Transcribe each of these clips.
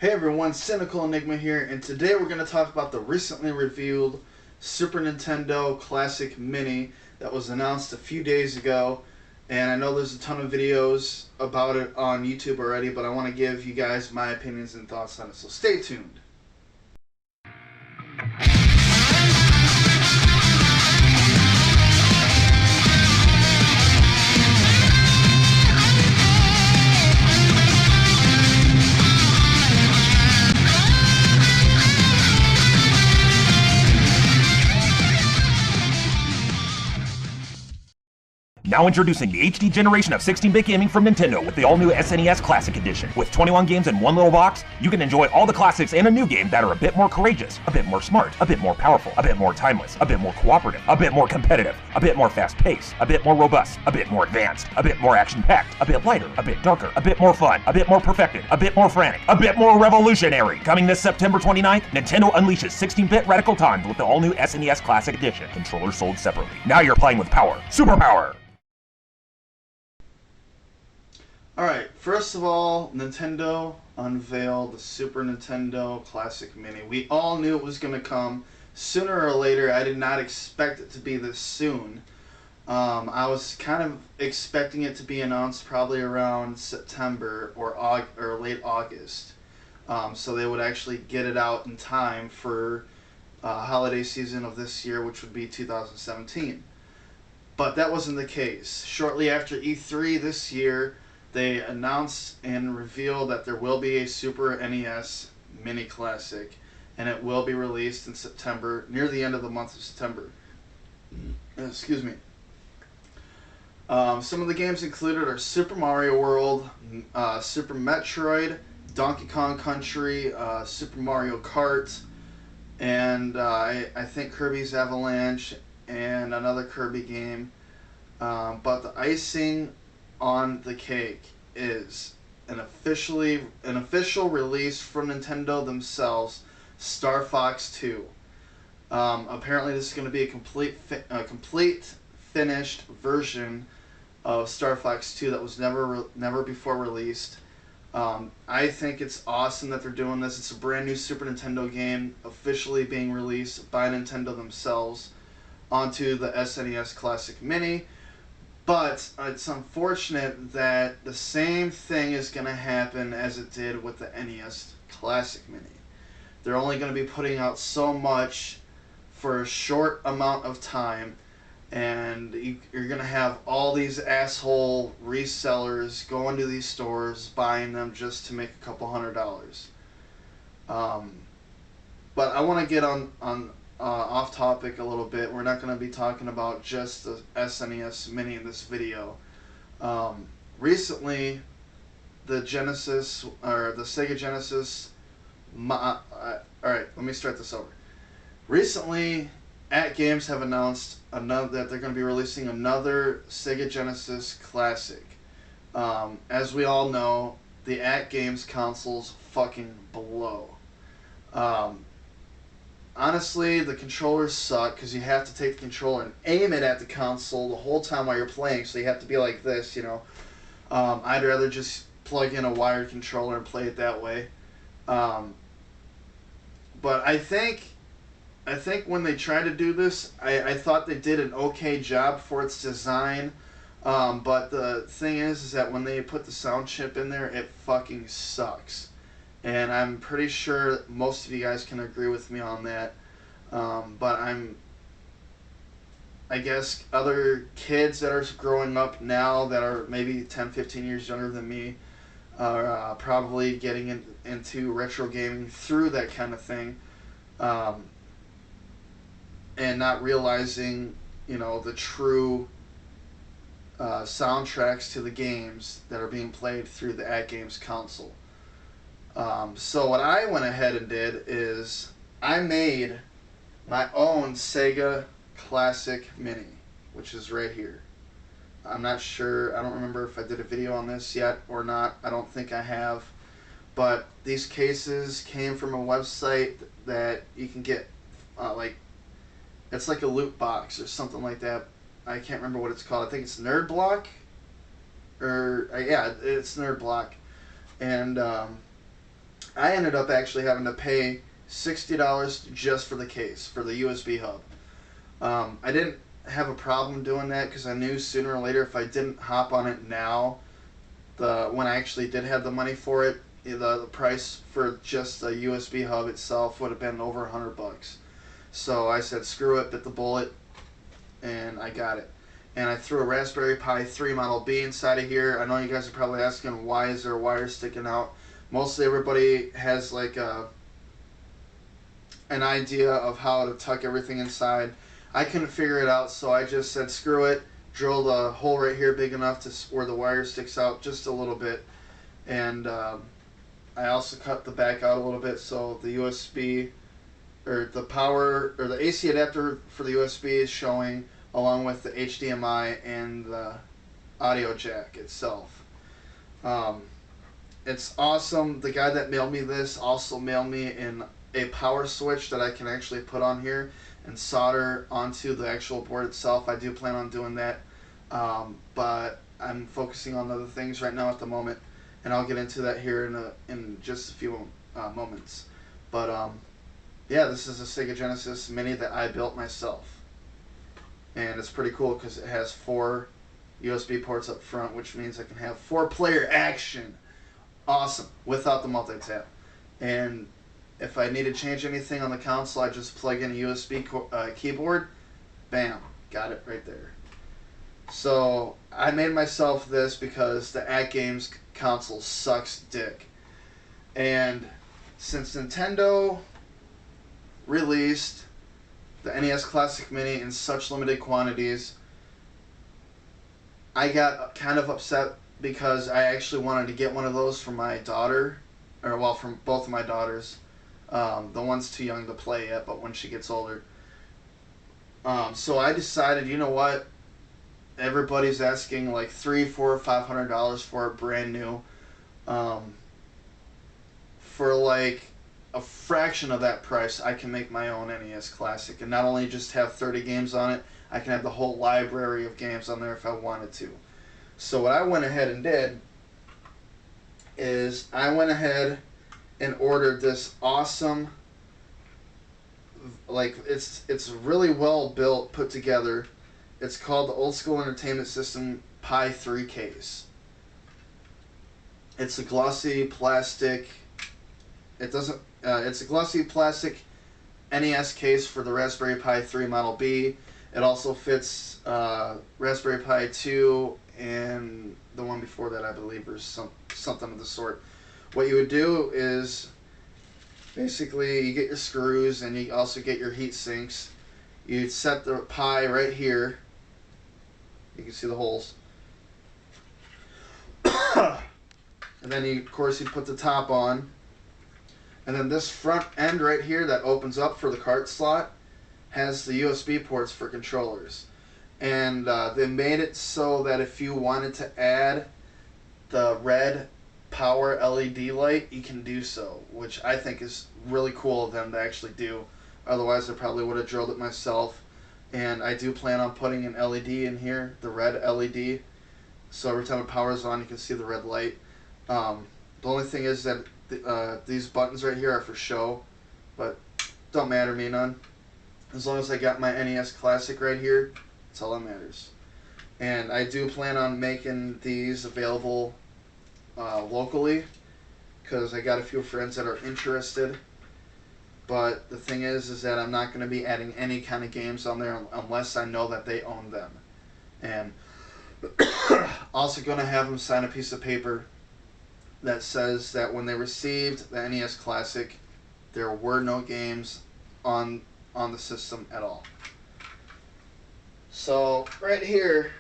Hey everyone, Cynical Enigma here, and today we're going to talk about the recently revealed Super Nintendo Classic Mini that was announced a few days ago. And I know there's a ton of videos about it on YouTube already, but I want to give you guys my opinions and thoughts on it, so stay tuned. Now introducing the HD generation of 16-bit gaming from Nintendo with the all-new SNES Classic Edition. With 21 games in one little box, you can enjoy all the classics and a new game that are a bit more courageous, a bit more smart, a bit more powerful, a bit more timeless, a bit more cooperative, a bit more competitive, a bit more fast-paced, a bit more robust, a bit more advanced, a bit more action-packed, a bit lighter, a bit darker, a bit more fun, a bit more perfected, a bit more frantic, a bit more revolutionary. Coming this September 29th, Nintendo unleashes 16-bit radical times with the all-new SNES Classic Edition. Controllers sold separately. Now you're playing with power. Superpower! Alright, first of all, Nintendo unveiled the Super Nintendo Classic Mini. We all knew it was going to come sooner or later. I did not expect it to be this soon. I was kind of expecting it to be announced probably around September or late August. So they would actually get it out in time for holiday season of this year, which would be 2017. But that wasn't the case. Shortly after E3 this year, they announced and revealed that there will be a Super NES Mini Classic, and it will be released in September, near the end of the month of September. Excuse me. Some of the games included are Super Mario World, Super Metroid, Donkey Kong Country, Super Mario Kart, and I think Kirby's Avalanche, and another Kirby game. But the icing on the cake is an official release from Nintendo themselves, Star Fox 2. Apparently this is going to be a complete finished version of Star Fox 2 that was never before released. I think it's awesome that they're doing this. It's a brand new Super Nintendo game officially being released by Nintendo themselves onto the SNES Classic Mini. But it's unfortunate that the same thing is going to happen as it did with the NES Classic Mini. They're only going to be putting out so much for a short amount of time, and you're going to have all these asshole resellers going to these stores buying them just to make a couple $100. But I want to get on off topic a little bit. We're not going to be talking about just the SNES Mini in this video. Recently, the Sega Genesis. Alright, let me start this over. Recently, At Games have announced that they're going to be releasing another Sega Genesis Classic. As we all know, the At Games consoles fucking blow. Honestly, the controllers suck because you have to take the controller and aim it at the console the whole time while you're playing, so you have to be like this, you know. I'd rather just plug in a wired controller and play it that way. But I think when they tried to do this, I thought they did an okay job for its design. But the thing is that when they put the sound chip in there, it fucking sucks. And I'm pretty sure most of you guys can agree with me on that. But I guess other kids that are growing up now that are maybe 10, 15 years younger than me are probably getting into retro gaming through that kind of thing. And not realizing, you know, the true soundtracks to the games that are being played through the At Games console. So what I went ahead and did is I made my own Sega Classic Mini, which is right here. I'm not sure, I don't remember if I did a video on this yet or not. I don't think I have. But these cases came from a website that you can get, it's like a loot box or something like that. I can't remember what it's called. I think it's Nerd Block. Yeah, it's Nerd Block. And I ended up actually having to pay $60 just for the case, for the USB hub. I didn't have a problem doing that because I knew sooner or later if I didn't hop on it now, when I actually did have the money for it, the price for just the USB hub itself would have been over $100. So I said, screw it, bit the bullet, and I got it. And I threw a Raspberry Pi 3 Model B inside of here. I know you guys are probably asking, why is there wires sticking out? Mostly everybody has like an idea of how to tuck everything inside. I couldn't figure it out, so I just said, screw it, drilled a hole right here big enough to where the wire sticks out just a little bit. And I also cut the back out a little bit so the USB, or the power, or the AC adapter for the USB is showing, along with the HDMI and the audio jack itself. It's awesome. The guy that mailed me this also mailed me a power switch that I can actually put on here and solder onto the actual board itself. I do plan on doing that, but I'm focusing on other things right now at the moment, and I'll get into that here in just a few moments. But yeah, this is a Sega Genesis Mini that I built myself, and it's pretty cool because it has 4 USB ports up front, which means I can have 4-player action. Awesome, without the multi-tap. And if I need to change anything on the console, I just plug in a USB keyboard. Bam, got it right there. So I made myself this because the AtGames console sucks dick. And since Nintendo released the NES Classic Mini in such limited quantities, I got kind of upset because I actually wanted to get one of those for my daughter, or well, from both of my daughters. The one's too young to play yet, but when she gets older. So I decided, you know what? Everybody's asking like $300, $400, $500 for it brand new. For like a fraction of that price, I can make my own NES Classic, and not only just have 30 games on it, I can have the whole library of games on there if I wanted to. So what I went ahead and did is I went ahead and ordered this awesome, like it's really well built, put together. It's called the Old School Entertainment System Pi 3 case. It's a glossy plastic. It's a glossy plastic NES case for the Raspberry Pi 3 Model B. It also fits Raspberry Pi 2 and the one before that, I believe, or something of the sort. What you would do is basically you get your screws and you also get your heat sinks. You'd set the Pi right here. You can see the holes. And then of course you put the top on. And then this front end right here that opens up for the cart slot has the USB ports for controllers. And they made it so that if you wanted to add the red power LED light, you can do so, which I think is really cool of them to actually do. Otherwise, I probably would have drilled it myself. And I do plan on putting an LED in here, the red LED, so every time it powers on, you can see the red light. The only thing is that these buttons right here are for show, but don't matter me none. As long as I got my NES Classic right here, that's all that matters. And I do plan on making these available locally, because I got a few friends that are interested. But the thing is that I'm not going to be adding any kind of games on there unless I know that they own them. And also going to have them sign a piece of paper that says that when they received the NES Classic, there were no games on the system at all. So right here,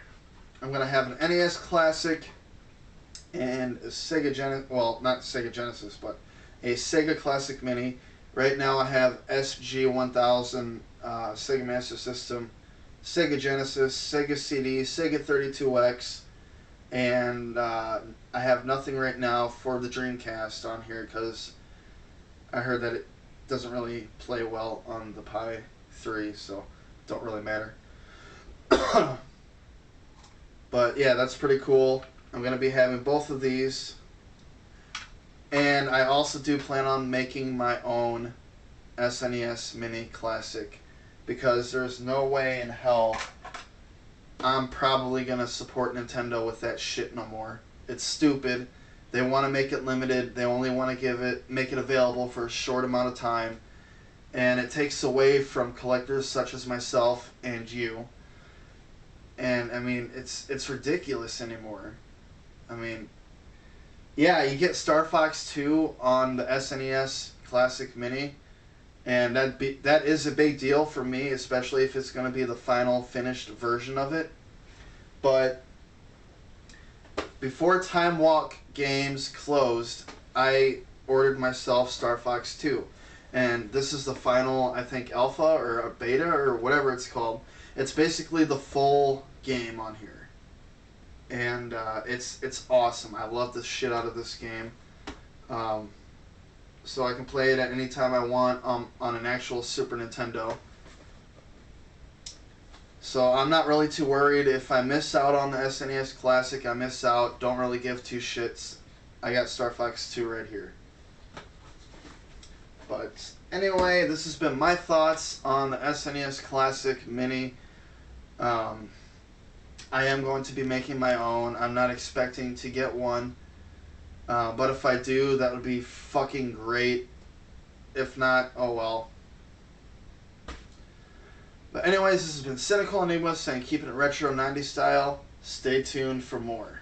I'm going to have an NES Classic and a Sega Genesis, well, not Sega Genesis, but a Sega Classic Mini. Right now I have SG-1000, Sega Master System, Sega Genesis, Sega CD, Sega 32X, and I have nothing right now for the Dreamcast on here because I heard that it doesn't really play well on the Pi 3, so it don't really matter. But yeah, that's pretty cool. I'm going to be having both of these And I also do plan on making my own SNES Mini Classic, because there's no way in hell I'm probably going to support Nintendo with that shit no more. It's stupid. They want to make it limited. They only want to make it available for a short amount of time. And it takes away from collectors such as myself and you. And I mean, it's ridiculous anymore. I mean, yeah, you get Star Fox 2 on the SNES Classic Mini, and that is a big deal for me, especially if it's going to be the final finished version of it. But before Time Walk Games closed, I ordered myself Star Fox 2. And this is the final, I think, alpha or a beta or whatever it's called. It's basically the full game on here. And it's awesome. I love the shit out of this game. So I can play it at any time I want on an actual Super Nintendo. So I'm not really too worried. If I miss out on the SNES Classic, I miss out. Don't really give two shits. I got Star Fox 2 right here. But anyway, this has been my thoughts on the SNES Classic Mini. I am going to be making my own. I'm not expecting to get one. But if I do, that would be fucking great. If not, oh well. But anyways, this has been Cynical Enigma saying keeping it retro 90s style. Stay tuned for more.